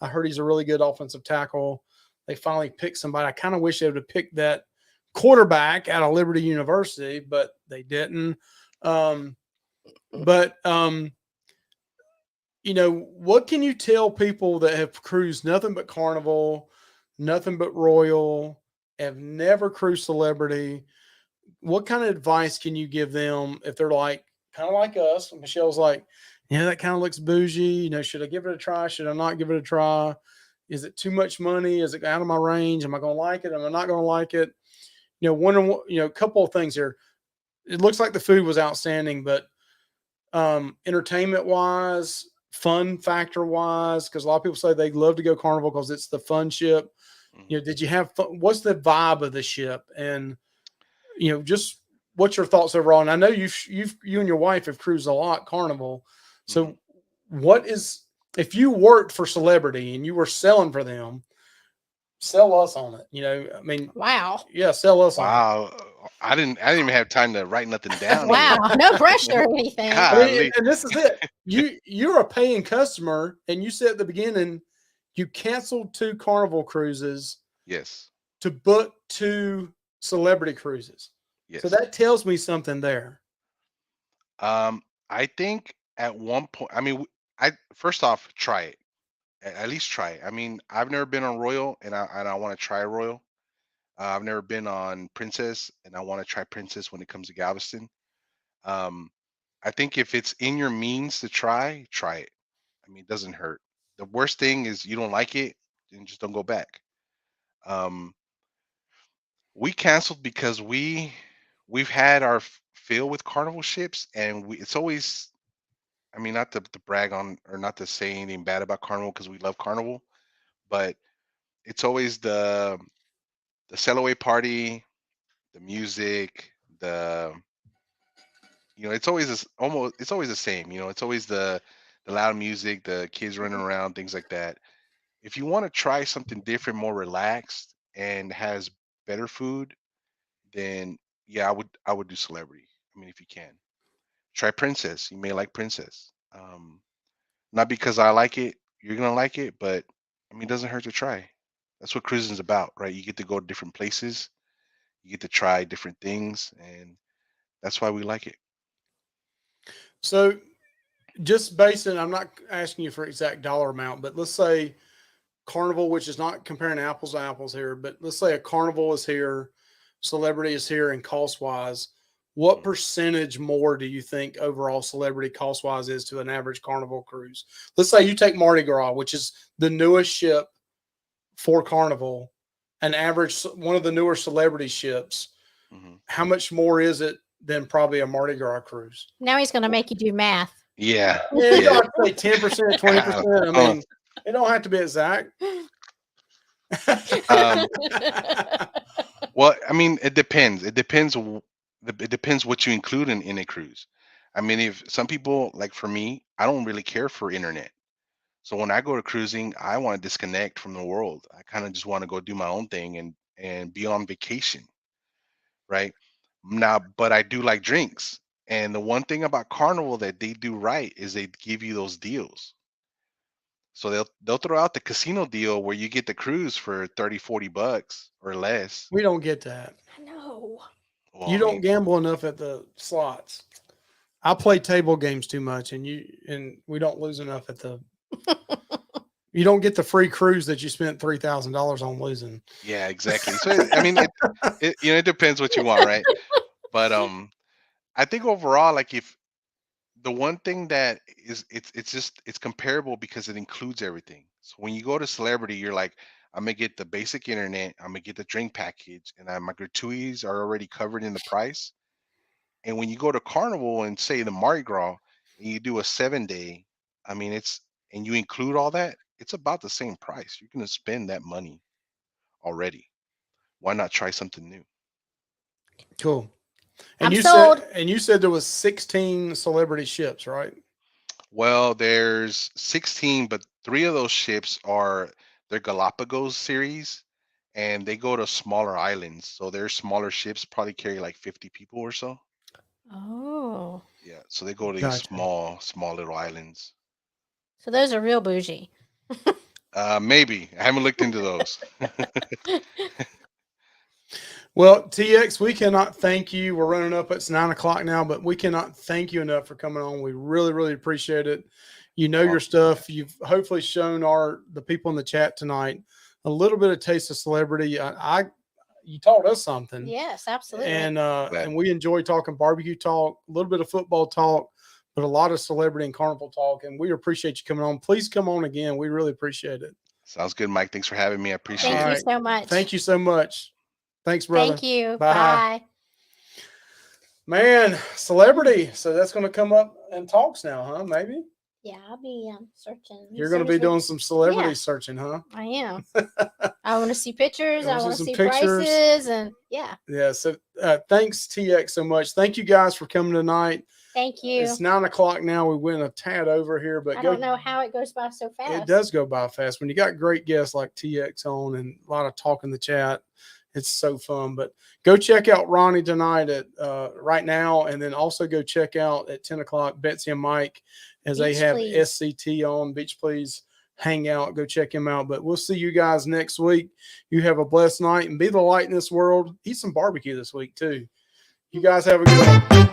I heard he's a really good offensive tackle. They finally picked somebody. I kind of wish they would have picked that quarterback out of Liberty University, but they didn't. Um, but what can you tell people that have cruised nothing but Carnival, nothing but Royal, have never cruised Celebrity? What kind of advice can you give them if they're like, kind of like us? Michelle's like, that kind of looks bougie. Should I give it a try? Should I not give it a try? Is it too much money? Is it out of my range? Am I going to like it? Am I not going to like it? A couple of things here. It looks like the food was outstanding, but entertainment wise, fun factor wise, because a lot of people say they love to go Carnival because it's the fun ship. Mhm. Did you have fun? What's the vibe of the ship? And just what's your thoughts overall? And I know you and your wife have cruised a lot Carnival. So what is, if you worked for Celebrity and you were selling for them, sell us on it. Wow. Yeah, sell us on it. Wow, I didn't even have time to write nothing down Wow. here. No pressure or anything. Golly. And this is it. You're a paying customer, and you said at the beginning you canceled 2 Carnival cruises Yes, to book 2 Celebrity cruises. yes. So that tells me something there. I think at one point, I mean, I first off try it. At least try it. I mean, I've never been on Royal, and I want to try Royal. I've never been on Princess, and I want to try Princess when it comes to Galveston. Um, I think if it's in your means to try it. I mean, it doesn't hurt. The worst thing is you don't like it, and just don't go back. Um, we canceled because we've had our fill with Carnival ships, and it's always. I mean, not to brag on or not to say anything bad about Carnival because we love Carnival, but it's always the sail away party, the music, it's always it's always the same. It's always the loud music, the kids running around, things like that. If you want to try something different, more relaxed, and has better food, then yeah, I would do Celebrity. I mean, if you can try Princess, you may like Princess. Not because I like it, you're gonna like it, but I mean, it doesn't hurt to try. That's what cruising's about, right? You get to go to different places, you get to try different things, and that's why we like it. So just basing, I'm not asking you for exact dollar amount, but let's say Carnival, which is not comparing apples to apples here, but let's say a Carnival is here, Celebrity is here, and cost wise, what percentage more do you think overall Celebrity cost wise is to an average Carnival cruise? Let's say you take Mardi Gras, which is the newest ship for Carnival, an average one of the newer Celebrity ships. How much more is it than probably a Mardi Gras cruise? Now he's going to make you do math. Yeah. Yeah, you don't have to say 10%, 20%. I mean, it don't have to be exact. Well, I mean, it depends. It depends what you include in a cruise. I mean, if some people, like for me, I don't really care for internet. So when I go to cruising, I want to disconnect from the world. I kind of just want to go do my own thing and be on vacation, right? Now, but I do like drinks. And the one thing about Carnival that they do right is they give you those deals. So they'll throw out the casino deal where you get the cruise for 30, 40 bucks or less. We don't get that. No. Well, You I don't mean, gamble enough at the slots. I play table games too much, and we don't lose enough at the. You don't get the free cruise that you spent $3,000 on losing. yeah, exactly. So I mean, it depends what you want, right? But I think overall, like if the one thing that is it's comparable because it includes everything. So when you go to Celebrity, you're like, I'm gonna get the basic internet, I'm gonna get the drink package, and my gratuities are already covered in the price. And when you go to Carnival and say the Mardi Gras, and you do a 7 day, I mean and you include all that, it's about the same price. You're gonna spend that money already. Why not try something new? Cool. And I'm you sold. said there was 16 Celebrity ships, right? Well, there's 16, but 3 of those ships are their Galapagos series, and they go to smaller islands. So their smaller ships probably carry like 50 people or so. Oh. Yeah, so they go to these Gotcha. small little islands. So those are real bougie. Maybe I haven't looked into those. Well, TX, we cannot thank you. We're running up. It's 9:00 now, but we cannot thank you enough for coming on. We really, really appreciate it. You know your stuff. You've hopefully shown the people in the chat tonight a little bit of taste of Celebrity. You taught us something. Yes, absolutely. And we enjoy talking barbecue talk, a little bit of football talk, but a lot of Celebrity and Carnival talk. And we appreciate you coming on. Please come on again. We really appreciate it. Sounds good, Mike. Thanks for having me. I appreciate Thank it. you so much. Thank you so much. Thanks, brother. Thank you. Bye. Bye. Man, Celebrity. So that's going to come up in talks now, huh? Maybe Yeah, I'll be searching. you're going to be doing some Celebrity searching, huh? I am. I want to see pictures. You I wanna want to see see some pictures? prices, and yeah. Yeah. So thanks, TX, so much. Thank you guys for coming tonight. Thank you. It's 9:00 now. We went a tad over here, but I don't know how it goes by so fast. It does go by fast when you got great guests like TX on and a lot of talk in the chat. It's so fun. But go check out Ronnie tonight at right now, and then also go check out at 10:00 Betsy and Mike as they have SCT on. Beach Please hang out. Go check him out. But we'll see you guys next week. You have a blessed night and be the light in this world. Eat some barbecue this week too. You guys have a good one.